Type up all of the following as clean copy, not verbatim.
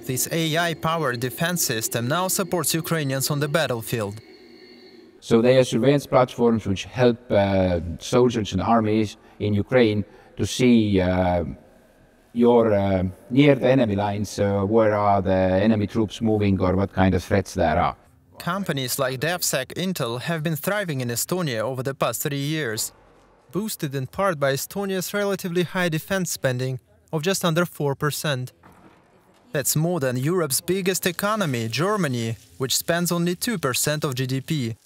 this AI-powered defense system now supports Ukrainians on the battlefield. So they are surveillance platforms which help soldiers and armies in Ukraine to see you're near the enemy lines, where are the enemy troops moving or what kind of threats there are. Companies like 𝗖𝗲𝗃𝗃𝗃𝗃 have been thriving in Estonia over the past 3 years, boosted in part by Estonia's relatively high defense spending of just under 4%. That's more than Europe's biggest economy, Germany, which spends only 2% of GDP.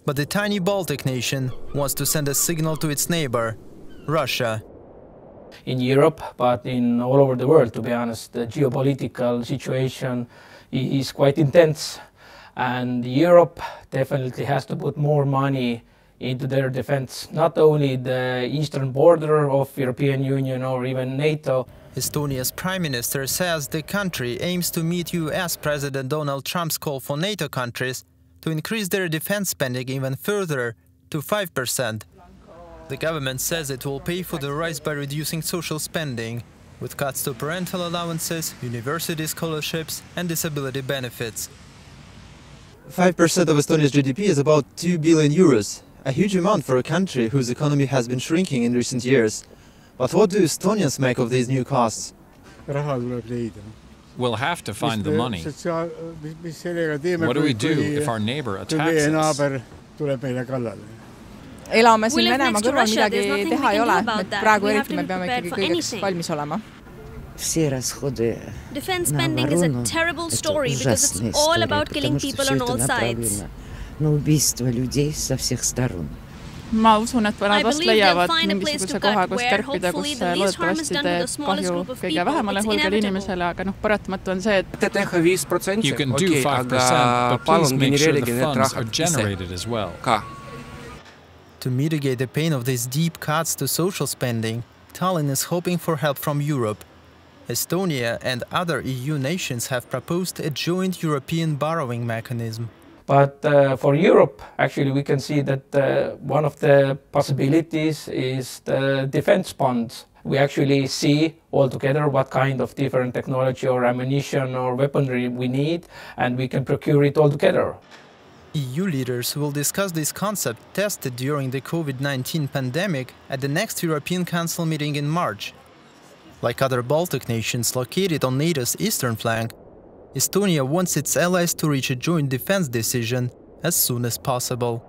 But the tiny Baltic nation wants to send a signal to its neighbor, Russia. In Europe, but in all over the world, to be honest, the geopolitical situation is quite intense. And Europe definitely has to put more money into their defense, not only the eastern border of European Union or even NATO. Estonia's Prime Minister says the country aims to meet US President Donald Trump's call for NATO countries to increase their defense spending even further to 5%. The government says it will pay for the rise by reducing social spending, with cuts to parental allowances, university scholarships and disability benefits. 5% of Estonia's GDP is about 2 billion euros, a huge amount for a country whose economy has been shrinking in recent years. But what do Estonians make of these new costs? We'll have to find the money. What do we do if our neighbor attacks us? Elame siin Venemaa kõrval, midagi teha ei ole. Praegu eriti me peame ikkagi kõigeks valmis olema. Defense spending is a terrible story because it's all about killing people on all sides. Ma usun, et nad vast leiavad mingisuguse koha, kus kärpida, kus loodetavasti teeb kahju kõige vähemale hulgale inimesele, aga paratamatu on see, et You can do 5%, but please make sure the funds are generated as well. To mitigate the pain of these deep cuts to social spending, Tallinn is hoping for help from Europe. Estonia and other EU nations have proposed a joint European borrowing mechanism. But for Europe, actually, we can see that one of the possibilities is the defense bonds. We actually see altogether what kind of different technology or ammunition or weaponry we need, and we can procure it all together. EU leaders will discuss this concept tested during the COVID-19 pandemic at the next European Council meeting in March. Like other Baltic nations located on NATO's eastern flank, Estonia wants its allies to reach a joint defense decision as soon as possible.